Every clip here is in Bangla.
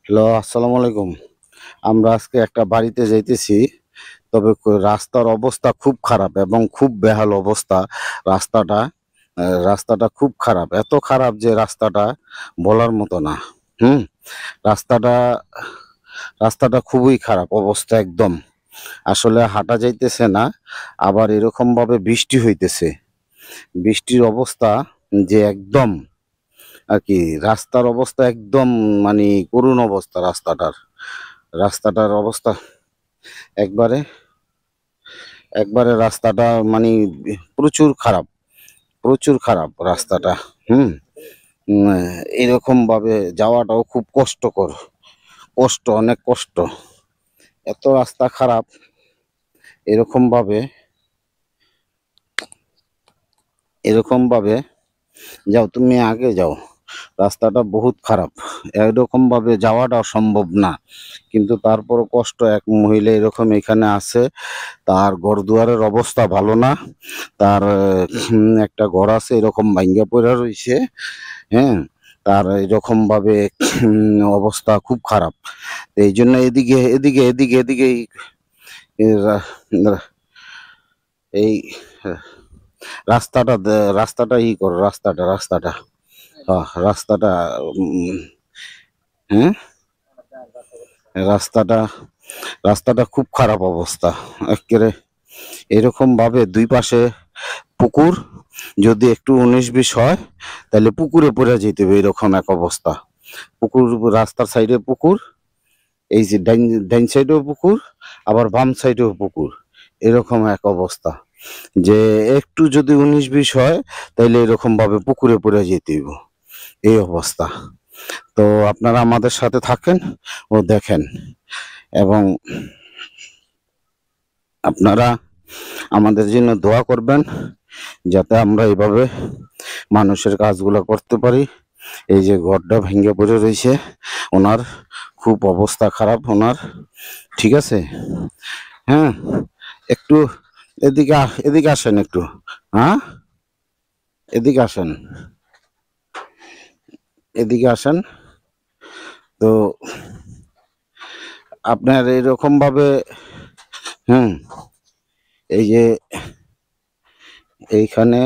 হ্যালো, আসসালামু আলাইকুম। আমরা আজকে একটা বাড়িতে যাইতেছি। তবে রাস্তার অবস্থা খুব খারাপ এবং খুব বেহাল অবস্থা। রাস্তাটা রাস্তাটা খুব খারাপ। এত খারাপ যে রাস্তাটা বলার মতো না। হুম? রাস্তাটা রাস্তাটা খুবই খারাপ অবস্থা একদম। আসলে হাঁটা যাইতেছে না। আবার এরকমভাবে বৃষ্টি হইতেছে। বৃষ্টির অবস্থা যে একদম আরকি রাস্তার অবস্থা একদম মানে করুণ অবস্থা রাস্তাটার। রাস্তাটার অবস্থা একবারে একবারে রাস্তাটা মানে প্রচুর খারাপ, প্রচুর খারাপ রাস্তাটা। হুম? উম এরকমভাবে যাওয়াটাও খুব কষ্টকর। অনেক কষ্ট। এত রাস্তা খারাপ এরকমভাবে এরকমভাবে যাও, তুমি আগে যাও। রাস্তাটা বহুত খারাপ। এরকমভাবে যাওয়াটা সম্ভব না। কিন্তু তারপরও কষ্ট। এক মহিলা এরকম এখানে আছে। তার ঘরদুয়ারের অবস্থা ভালো না। তার একটা ঘর আছে এরকম ভাইঙ্গা পইড়া রইছে। হ্যাঁ? তার এরকমভাবে অবস্থা খুব খারাপ। এইজন্য এদিকে এই রা রা এই রাস্তাটা করো, রাস্তাটা। রাস্তাটা হ্যাঁ? রাস্তাটা রাস্তাটা খুব খারাপ অবস্থা। এক্কেরে এরকমভাবে ২ পাশে পুকুর। যদি একটু ১৯-২০ হয় তাহলে পুকুরে পইড়া যাইতে হবে, এরকম এক অবস্থা। পুকুর, রাস্তার সাইডে পুকুর, এই যে ডাইন সাইডেও পুকুর, আবার বাম সাইডেও পুকুর। এরকম এক অবস্থা। যে একটু যদি ১৯-২০ হয় তাইলে এরকমভাবে পুকুরে পইড়া যাইতে হইব। এই অবস্থা। তো আপনারা আমাদের সাথে থাকেন ও দেখেন, এবং আপনারা আমাদের জন্য দোয়া করবেন যাতে আমরা এভাবে মানুষের কাজগুলো করতে পারি। এই যে ঘরটা ভেঙে পড়ে রয়েছে, ওনার খুব অবস্থা খারাপ ওনার। ঠিক আছে? হ্যাঁ? একটু এদিকে আসেন একটু। হ্যাঁ? এদিকে আসেন, এদিকে আসেন। তো আপনার এরকমভাবে হুম, এই যে এইখানে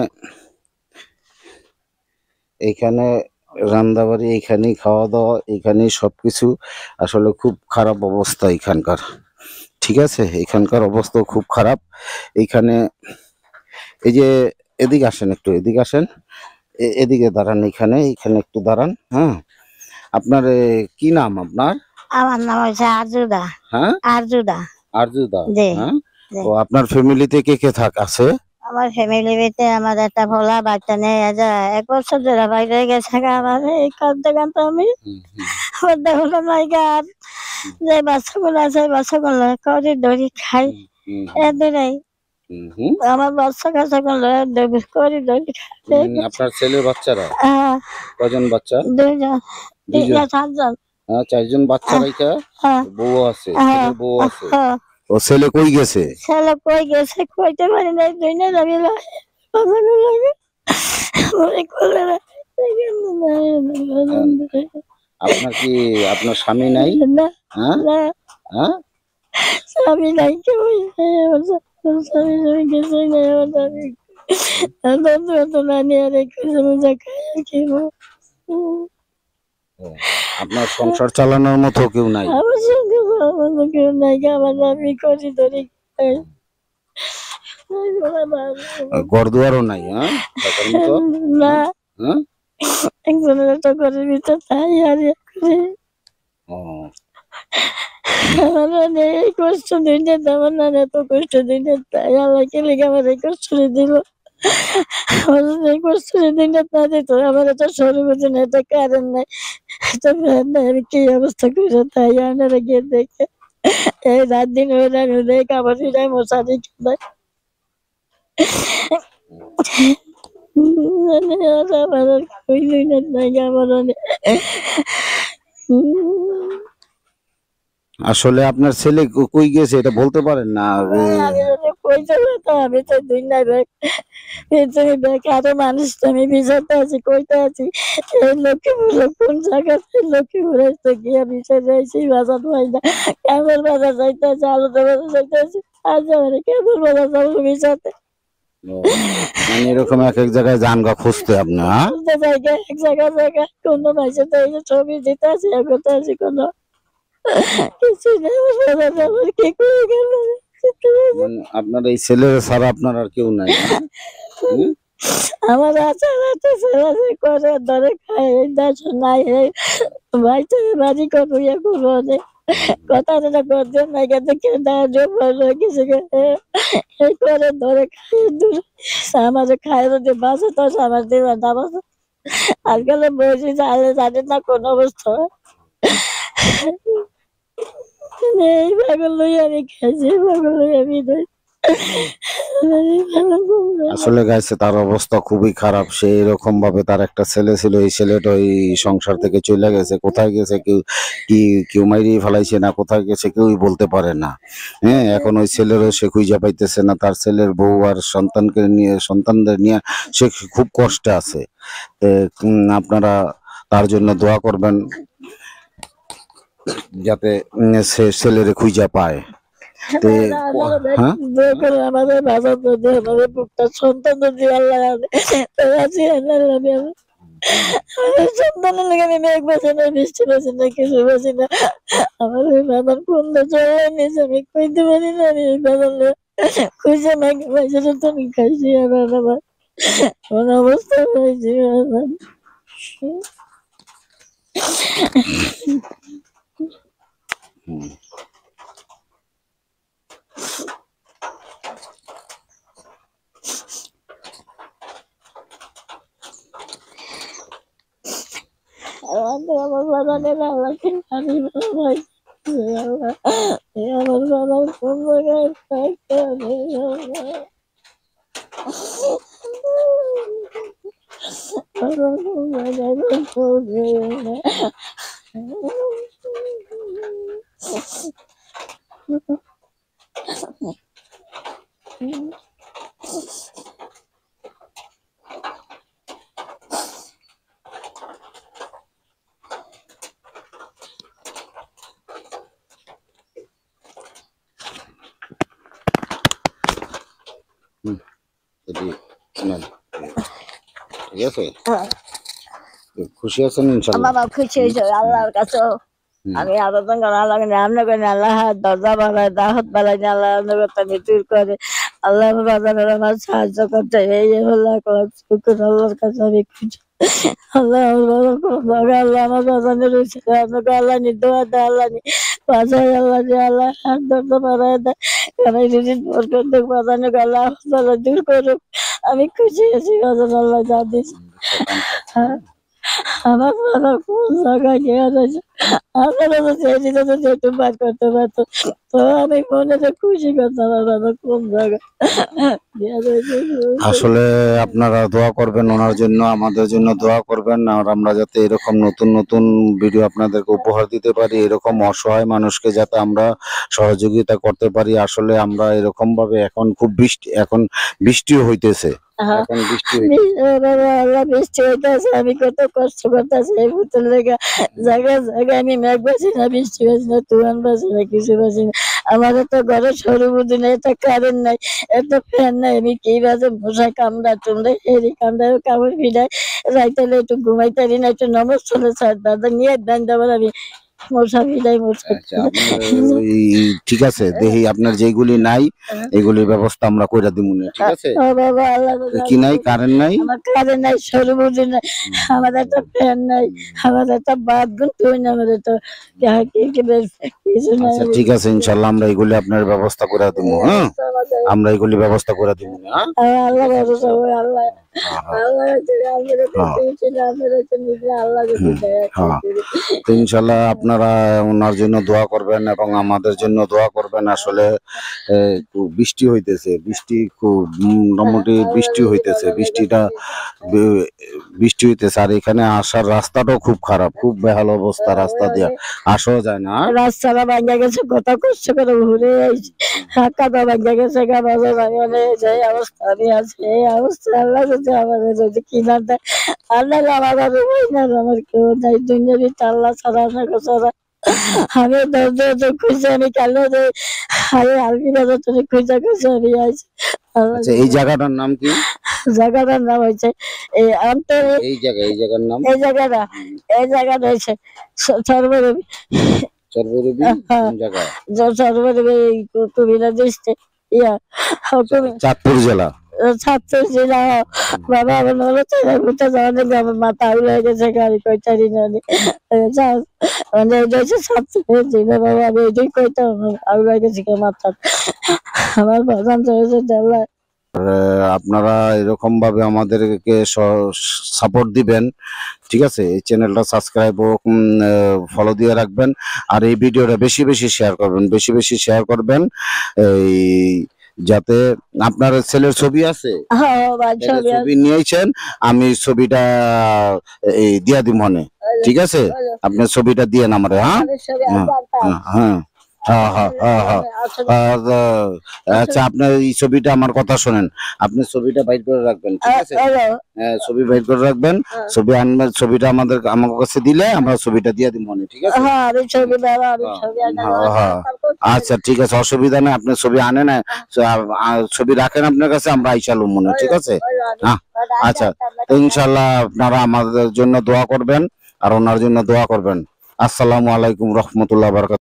এইখানে রান্দাবাড়ি, এইখানেই খাওয়া-দাওয়া, এইখানেই সবকিছু। আসলে খুব খারাপ অবস্থা এখানকার। ঠিক আছে? এখানকার অবস্থাও খুব খারাপ। এইখানে এই যে এদিকে আসেন একটু, এদিকে আসেন। এদিকে দাঁড়ান, এইখানে একটু দাঁড়ান। হ্যাঁ? আপনার কি নাম আপনার? আমার নাম হচ্ছে আরজুদা। হ্যাঁ? আরজুদা। আরজুদা। জি হ্যাঁ? জি। ও আপনার ফ্যামিলিতে কে কে আছে? আমার ফ্যামিলিতে আমার একটা ভোলা বাচ্চা নিয়ে যা ১ বছর ধরে বাইরে গেছে। আমার এই কাঁদতে কাঁদতে আমি হলো নাইগা। আর যে বাচ্চাগুলো আছে বাচ্চাগুলো করি ধরি খাই এদুরাই। আমার বাচ্চা কাচ্চাগুলো করি ধরি খাই। আপনার ছেলের বাচ্চারা কজন বাচ্চা? ২ জন, ৩ জন, ৪ জন। ৪ জন বাচ্চা রাইখা বউ আছে, ছেলের বউ আছে। ও ছেলে কই গেছে? ছেলে কই গেছে কইতে পারি নাই। ২ দিন আমি আপনার কি আপনার স্বামী নাই? না হ্যাঁ? না হ্যাঁ? স্বামী নাই, কেউ নাই। আমার স্বামী গেছে নাই। আমার স্বামী না নিয়ে রেখে খাইয়া আপনার সংসার চালানোর মতো কেউ নাই? আমার সঙ্গে কেউ নাই। আমার আমি করি ধরি খাই। ঘরদুয়ারও নাই? হ্যাঁ? থাকার মতো? না, হ্যাঁ? একজনের একটা ঘরের ভিতর তাই আর ও আমার মানে এই কষ্ট দিনে আমার নানা এত কষ্ট দিনে তাই আল্লাহকে লেগে আমার এই কষ্ট দিল। আমার এই কষ্ট দিনে না দিত আমার এত সরু বুঝে না, এত কারেন্ট নাই, এত ফ্যান নাই, আমি কি অবস্থা করে তাই আপনারা গিয়ে দেখে এই রাত দিন ওই কাপড় ফিরাই মশারি খেলায় আমার ওই দিনের নাই আমার অনেক। আসলে আপনার ছেলে কই গেছে এটা বলতে পারেন না? আমি কইতে তো আমি তো দুই নাই ব্যাগ তুমি ব্যাগ আরো মানুষ তো আমি বিচারতে আছি কইতে আছি এই লক্ষ্মীপুরে কোন জায়গাতে লক্ষ্মীপুরে তো গিয়ে বিচার যাইছি বাজার হয় না কেমন বাজার যাইতে আছে আলাদা বাজার যাইতে আছে আজ আমার কেমন বাজার যাবো বিচারতে ও, মানে এরকম এক এক জায়গায় জানগা খুঁজতে আপনি, হ্যাঁ? বুঝতে জায়গা এক জায়গা কোনো মাসে তো এই যে ছবি দিতে আছি করতে আছি কোনো কিছু নেই আমার বাজার আমার কি করে গেল মানে আপনার এই ছেলে ছাড়া আপনার আর কেউ নাই, হ্যাঁ? হুম? আমার আচার আছে ছেলে করে ধরে খায় দেশ নাই ভাই তো বাড়ি করবো ইয়ে করবো কথা তো করতে না কিন্তু কে দেয় কিছু এই করে ধরে খায় দূর আমার খায় যদি বাসে তো আমার দিবে না বাসে আজকাল বসে জানে জানে না কোন অবস্থা এই পাগল লই আমি খেয়েছি পাগল লই আমি আসলে গাইছে তার অবস্থা খুবই খারাপ, সে এরকম ভাবে তার একটা ছেলে ছিল, এই ছেলেটা ওই সংসার থেকে চলে গেছে, কোথায় গেছে কেউ কেউ মাইরিয়ে ফেলাইছে না কোথায় গেছে কেউই বলতে পারে না। হ্যাঁ, এখন ওই ছেলেরও সে খুঁজে পাইতেছে না, তার ছেলের বউ আর সন্তানদের নিয়ে সে খুব কষ্টে আছে। আপনারা তার জন্য দোয়া করবেন যাতে সে ছেলেরে খুঁজে পায়। হ্যাঁ, আমাদের বাবা যদি আমাদের পুত্র সন্তান যদি আল্লাহ আছি সন্তানের লেগে আমি মেঘ বাঁচি না বৃষ্টি বাঁচি না কিছু বাঁচি না আমার ওই বাবার কোন চলে নিয়েছে আমি কইতে পারি না আমি এই বাবার খুঁজে মেঘ বাঁচি তো আমি খাইছি আমার বাবা কোন অবস্থা হয়েছে আমার বাবানের আল্লাহকে আমি ভাই আমার বাবার কোন জায়গায় থাকতে হবে আমার কোন জায়গায় থাকতে হবে ঠিক আছে, খুশি আছেন ইনশাআল্লাহ? বাবা খুশি হয়েছে আল্লাহর কাছে আমি আবেদন করি আল্লাহ রান্না করে আল্লাহ দরজা বানায় দাহত বানাই আল্লাহ আমি দূর করে আল্লাহ বাজারের আমার সাহায্য করতে এই হলো আল্লাহর কাছে আমি খুশি আল্লাহ আল্লাহ আমার বাজানে রয়েছে আল্লাহ নি দোয়া দেয় আল্লাহ নি বাজায় আল্লাহ যে আল্লাহ হাত দরজা বানায় দেয় আমি যদি বাজানে আল্লাহ দূর করুক আমি খুশি আছি বাজার আল্লাহ যা দিস আমার বাবা কোন জায়গায় গিয়ে রয়েছে আপনারা তো চেয়েছিল তো যেটু বার করতে পারতো তো আমি মনে তো খুশি করতাম আমার বাবা কোন জায়গায় গিয়ে রয়েছে আসলে আপনারা দোয়া করবেন ওনার জন্য, আমাদের জন্য দোয়া করবেন, আর আমরা যাতে এরকম নতুন নতুন ভিডিও আপনাদেরকে উপহার দিতে পারি, এরকম অসহায় মানুষকে যাতে আমরা সহযোগিতা করতে পারি। আসলে আমরা এরকম ভাবে এখন খুব এখন বৃষ্টিও হইতেছে, এখন বৃষ্টি আল্লাহ বৃষ্টি হইতেছে আমি কত কষ্ট করতেছি এই ভূতের লেগে জায়গায় জায়গায় আমি মেঘ বাঁচি না বৃষ্টি বাঁচি না তুফান বাঁচি না কিছু বাঁচি না আমাদের তো ঘরে সরু বুদ্ধি নেই এত কারেন্ট নাই এত ফ্যান নাই আমি কি বাজে মশাই কামড়া টুমড়ে হেরি কামড়ায় কামড় ফিরাই রাইতে একটু ঘুমাইতারি না একটু নমস্কার স্যার দাদা নিয়ে দেন দেবার আমি মশা ফিরাই মশা ঠিক আছে দেখি আপনার যেগুলি নাই এগুলির ব্যবস্থা আমরা কইরা দিব না, ঠিক আছে? বাবা আল্লাহ কি নাই? কারেন্ট নাই, আমার কারেন্ট নাই সরু বুদ্ধি নাই আমাদের তো ফ্যান নাই আমাদের তো বাথরুম তুই না আমাদের তো কিছু নাই আচ্ছা ঠিক আছে ইনশাআল্লাহ আমরা এগুলি আপনার ব্যবস্থা করে দিব। হ্যাঁ, আমরা এগুলি ব্যবস্থা করে দিব। হ্যাঁ, আল্লাহ ভরসা আল্লাহ আমার আছে আমার আমার আছে নিজে আল্লাহ যদি দয়া হ্যাঁ। করে। তো ইনশাল্লাহ আপনারা ওনার জন্য দোয়া করবেন এবং আমাদের জন্য দোয়া করবেন। আসলে একটু বৃষ্টি হইতেছে, বৃষ্টি খুব মোটামুটি বৃষ্টি হইতেছে, বৃষ্টি হইতেছে। আর এখানে আসার রাস্তাটাও খুব খারাপ, খুব বেহাল অবস্থা, রাস্তা দিয়ে আসাও যায় না। রাস্তাটা ভাঙ্গা গেছে, কত কষ্ট করে ঘুরে আইছি, কাদা ভাঙ্গা গেছে, গাছে ভাঙানে যে অবস্থা আমি আছি, এই অবস্থা আল্লাহ যদি আমাদের যদি কিনা দেয়, আল্লাহ আমার আর উপায় না, আমার কেউ নাই দুনিয়ার ভিতরে আল্লাহ ছাড়া আমাকে ছাড়া। আমি দরজা খুঁজে আমি কালো আমি আলমিরা যত খুঁজে খুঁজে আমি আইছি। আচ্ছা, এই জায়গাটার নাম কি? জায়গাটার নাম হয়েছে এই অন্তর, এই জায়গার নাম এই জায়গাটা হয়েছে সর্বরবি, সর্বরবি। কোন জায়গা? সর্বরবি কুমিল্লা ডিস্ট্রিক্ট, ইয়া চাঁদপুর জেলা। ছাত্র জেলা। বাবা আমার হলো চাইনা ঘুরতে যাওয়ার আমার মাথা আউল হয়ে গেছে, গাড়ি কইতারি না মানে এটা হচ্ছে ছাত্র জেলা। বাবা আমি এটাই কইতাম, আউল হয়ে গেছে মাথা আমার প্রধান হয়েছে জেলা। আপনারা এরকম ভাবে আমাদেরকে সাপোর্ট দিবেন, ঠিক আছে? এই চ্যানেলটা সাবস্ক্রাইব ও ফলো দিয়ে রাখবেন। আর এই ভিডিওটা বেশি বেশি শেয়ার করবেন, বেশি বেশি শেয়ার করবেন, এই যাতে আপনার ছেলের ছবি আছে, ছবি নিয়েছেন, আমি ছবিটা এই দিয়া দিব মনে, ঠিক আছে? আপনার ছবিটা দিয়ে আমারে। হ্যাঁ হ্যাঁ হ্যাঁ হ্যাঁ হ্যাঁ হ্যাঁ। আচ্ছা, আপনার এই ছবিটা, আমার কথা শোনেন, আপনি ছবিটা বাইর করে রাখবেন, ঠিক আছে? ছবি বাইর করে রাখবেন, ছবি আনবেন, ছবিটা আমার কাছে দিলে আমরা ছবিটা দিয়ে দিব মনে, ঠিক আছে? আচ্ছা ঠিক আছে, অসুবিধা নেই। আপনি ছবি আনেন, ছবি রাখেন আপনার কাছে, আমরা আইসালুম মনে, ঠিক আছে? হ্যাঁ আচ্ছা, তো ইনশাল্লাহ আপনারা আমাদের জন্য দোয়া করবেন আর ওনার জন্য দোয়া করবেন। আসসালামু আলাইকুম রহমতুল্লাহ বারাকাতুহু।